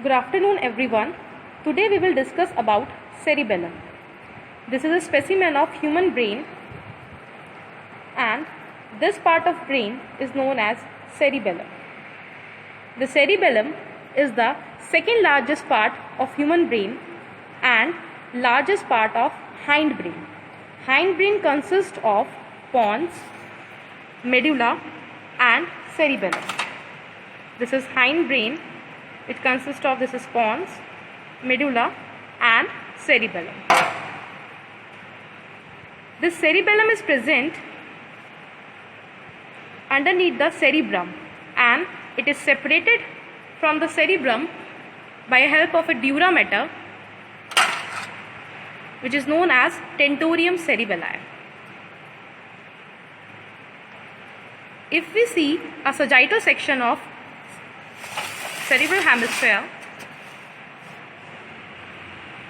Good afternoon everyone. Today we will discuss about cerebellum. This is a specimen of human brain and this part of brain is known as cerebellum. The cerebellum is the second largest part of human brain and largest part of hindbrain. Hindbrain consists of pons, medulla and cerebellum. This is hindbrain. It consists of this is pons, medulla and cerebellum. This cerebellum is present underneath the cerebrum and it is separated from the cerebrum by help of a dura mater which is known as tentorium cerebelli. If we see a sagittal section of cerebral hemisphere,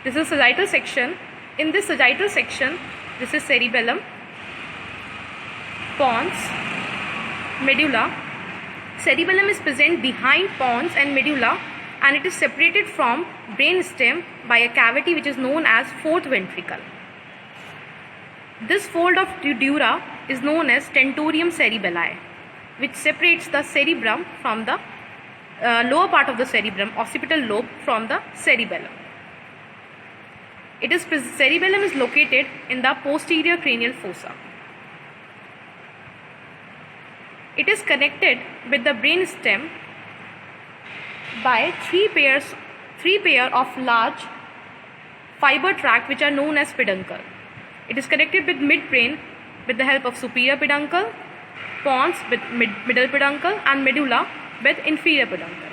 this is sagittal section. In this sagittal section, this is cerebellum, pons, medulla. Cerebellum is present behind pons and medulla and it is separated from brain stem by a cavity which is known as fourth ventricle. This fold of dura is known as tentorium cerebelli, which separates the cerebrum from the lower part of the cerebrum, occipital lobe, from the cerebellum. Cerebellum is located in the posterior cranial fossa. It is connected with the brain stem by three pair of large fiber tract which are known as peduncle. It is connected with midbrain with the help of superior peduncle, pons with middle peduncle and medulla with inferior peduncle.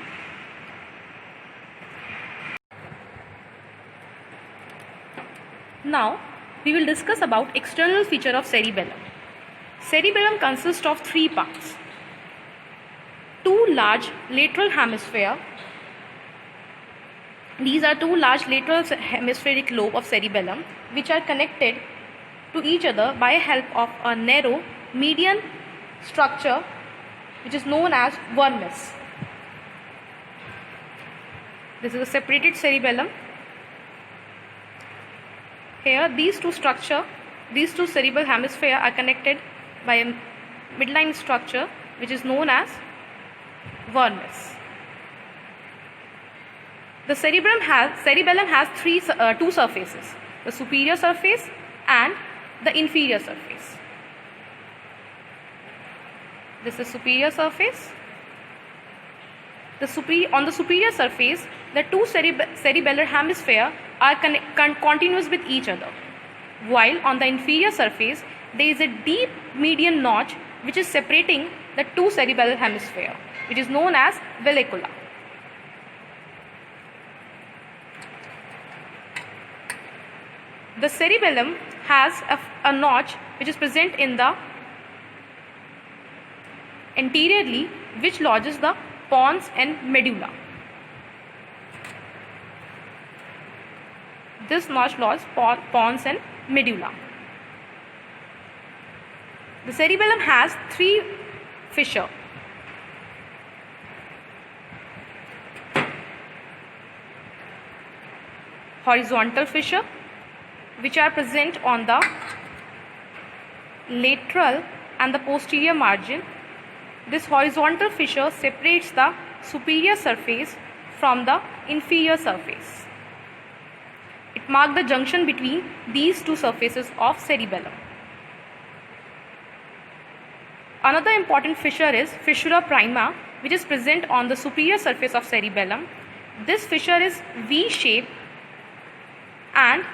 Now we will discuss about external feature of cerebellum. Cerebellum consists of three parts. Two large lateral hemisphere. These are two large lateral hemispheric lobe of cerebellum which are connected to each other by help of a narrow median structure which is known as vermis. This is a separated cerebellum. Here these two cerebral hemisphere are connected by a midline structure which is known as vermis. The cerebellum has two surfaces, the superior surface and the inferior surface. This is superior surface. On the superior surface, the two cerebellar hemisphere are continuous with each other, while on the inferior surface, there is a deep median notch which is separating the two cerebellar hemisphere, which is known as vallecula. The cerebellum has a notch which is present in the anteriorly, which lodges the pons and medulla. This notch lodges pons and medulla. The cerebellum has three fissures. Horizontal fissure, which are present on the lateral and the posterior margin. This horizontal fissure separates the superior surface from the inferior surface. It marks the junction between these two surfaces of cerebellum. Another important fissure is fissura prima, which is present on the superior surface of cerebellum. This fissure is V-shaped and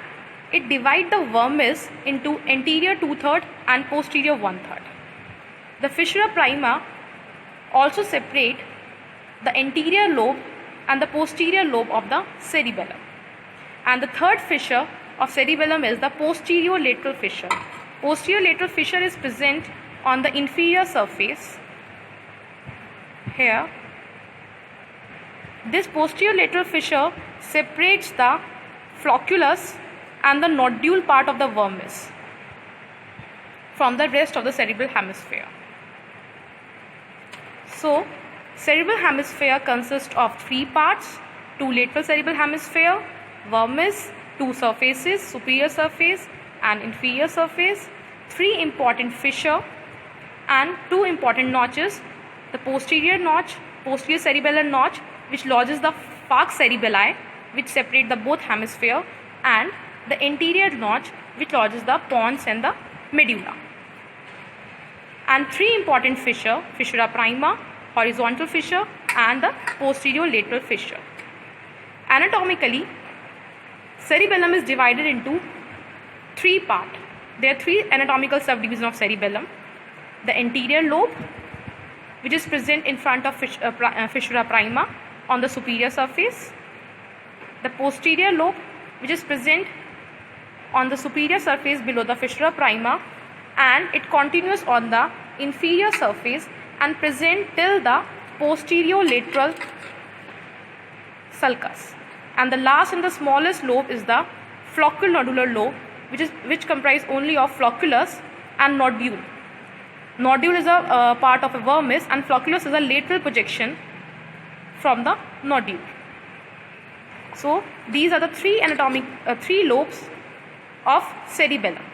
it divides the vermis into anterior 2/3 and posterior 1/3. The fissura prima also separate the anterior lobe and the posterior lobe of the cerebellum. And the third fissure of cerebellum is the posterior lateral fissure. Posterior lateral fissure is present on the inferior surface. Here, this posterior lateral fissure separates the flocculus and the nodule part of the vermis from the rest of the cerebral hemisphere. So, cerebral hemisphere consists of three parts: 2 lateral cerebral hemisphere, vermis, 2 surfaces, superior surface and inferior surface, 3 important fissure and 2 important notches, the posterior notch, posterior cerebellar notch which lodges the falx cerebelli which separate the both hemisphere, and the anterior notch which lodges the pons and the medulla, and 3 important fissure, fissura prima, horizontal fissure and the posterior lateral fissure. Anatomically, cerebellum is divided into 3 parts. There are 3 anatomical subdivisions of cerebellum. The anterior lobe, which is present in front of fissura prima on the superior surface. The posterior lobe, which is present on the superior surface below the fissura prima, and it continues on the inferior surface and present till the posterior lateral sulcus. And the last and the smallest lobe is the flocculonodular lobe, which comprise only of flocculus and nodule. Nodule is a part of a vermis, and flocculus is a lateral projection from the nodule. So these are the 3 lobes of cerebellum.